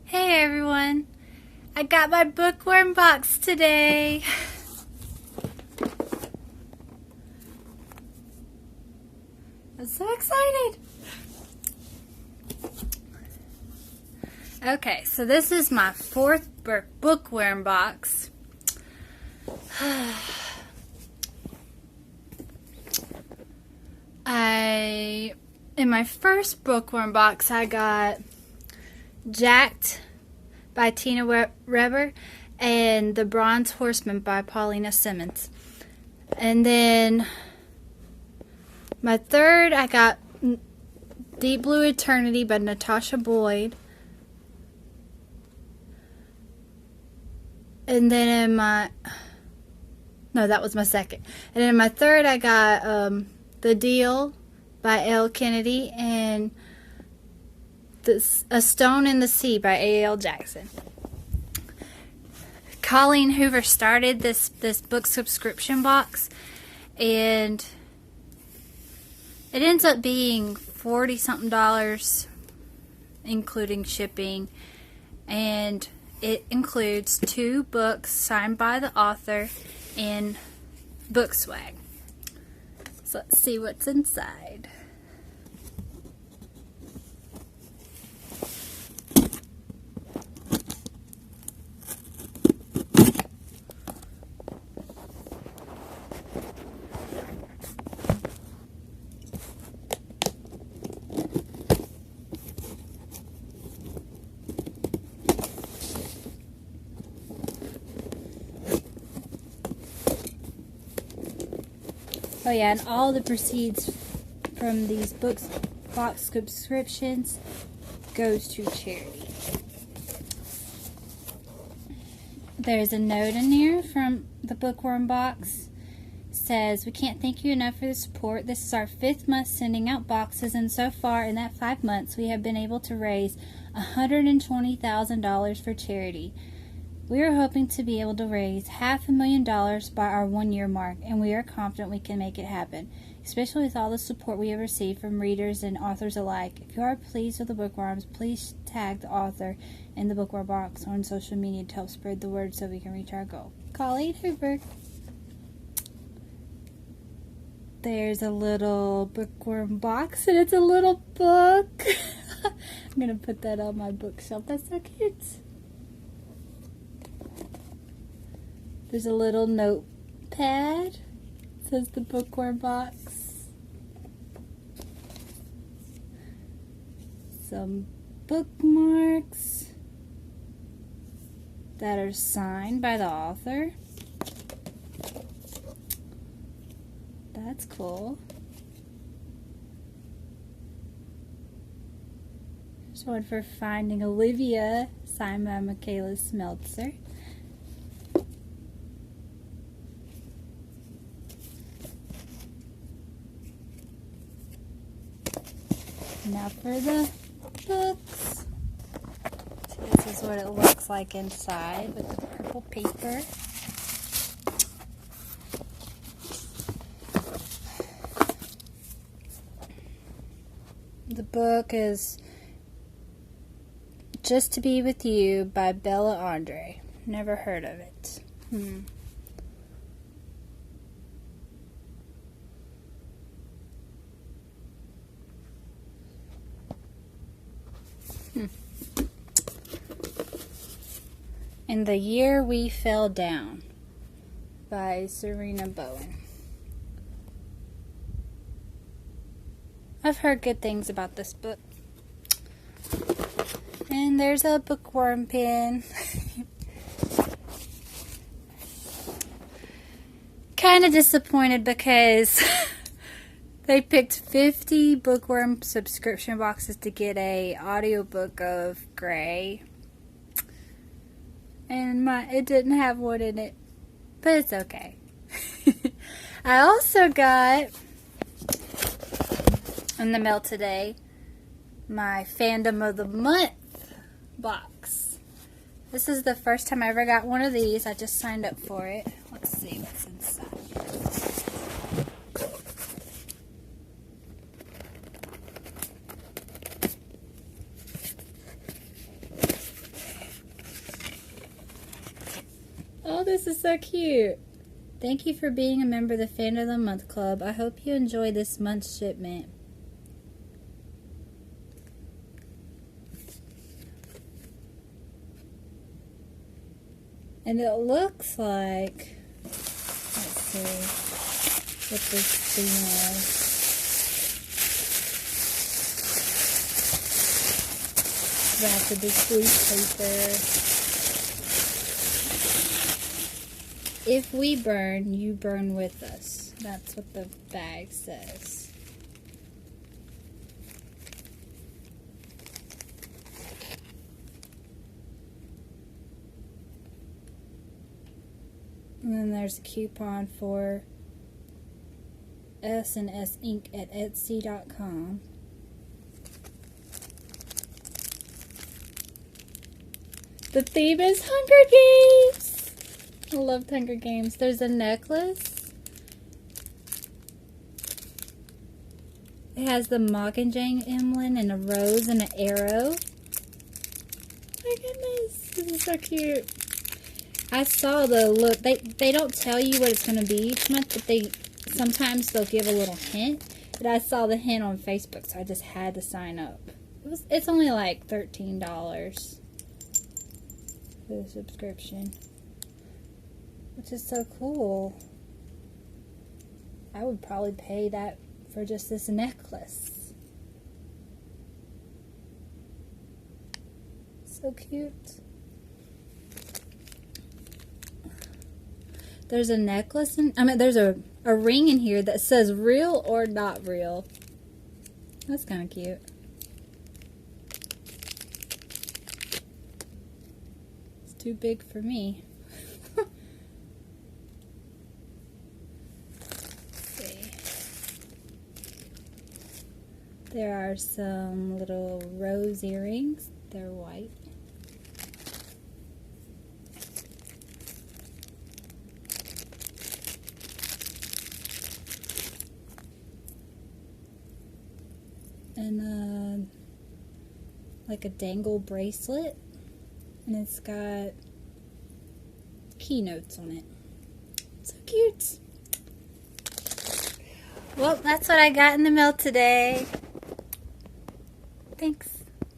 Hey everyone, I got my Bookworm box today. I'm so excited. Okay, so this is my fourth Bookworm box. In my first Bookworm box, I got Jacked by Tina Weber and The Bronze Horseman by Paulina Simmons. And then my third, I got Deep Blue Eternity by Natasha Boyd. And then that was my second. And in my third, I got The Deal by L. Kennedy and A Stone in the Sea by A.L. Jackson. Colleen Hoover started this book subscription box, and it ends up being $40-something, including shipping, and it includes 2 books signed by the author and book swag. So let's see what's inside. Oh yeah, and all the proceeds from these box subscriptions goes to charity. There's a note in here from the Bookworm box. It says, "We can't thank you enough for the support. This is our 5th month sending out boxes, and so far in that 5 months we have been able to raise $120,000 for charity. We are hoping to be able to raise $500,000 by our 1-year mark, and we are confident we can make it happen, especially with all the support we have received from readers and authors alike. If you are pleased with the Bookworms, please tag the author in the Bookworm box on social media to help spread the word so we can reach our goal. Colleen Hoover." There's a little Bookworm box, and it's a little book. I'm going to put that on my bookshelf. That's so cute. There's a little notepad. It says the Bookworm box. Some bookmarks that are signed by the author. That's cool. There's one for Finding Olivia, signed by Michaela Smeltzer. Now for the books. So this is what it looks like inside with the purple paper. The book is Just to Be With You by Bella Andre. Never heard of it. And The Year We Fell Down by Serena Bowen. I've heard good things about this book. And there's a Bookworm pin. Kind of disappointed because they picked 50 Bookworm subscription boxes to get a audiobook of Gray. And it didn't have one in it. But it's okay. I also got in the mail today my Fandom of the Month box. This is the first time I ever got one of these. I just signed up for it. Let's see what's inside. this is so cute. Thank you for being a member of the Fan of the Month Club. I hope you enjoy this month's shipment. And it looks like, let's see what this thing is. Wrapped with this blue paper. If we burn, you burn with us. That's what the bag says. And then there's a coupon for S&S Ink at Etsy.com. The theme is Hunger Games! I love Hunger Games. There's a necklace. It has the Mockingjay emblem and a rose and an arrow. My goodness, this is so cute. I saw the look. They don't tell you what it's going to be each month, but sometimes they'll give a little hint. But I saw the hint on Facebook, so I just had to sign up. It's only like $13 for the subscription, which is so cool. I would probably pay that for just this necklace. So cute. There's a necklace there's a ring in here that says real or not real. That's kind of cute. It's too big for me. Let's see. There are some little rose earrings. They're white. And like a dangle bracelet, and it's got keynotes on it. So cute. Well, that's what I got in the mail today. Thanks.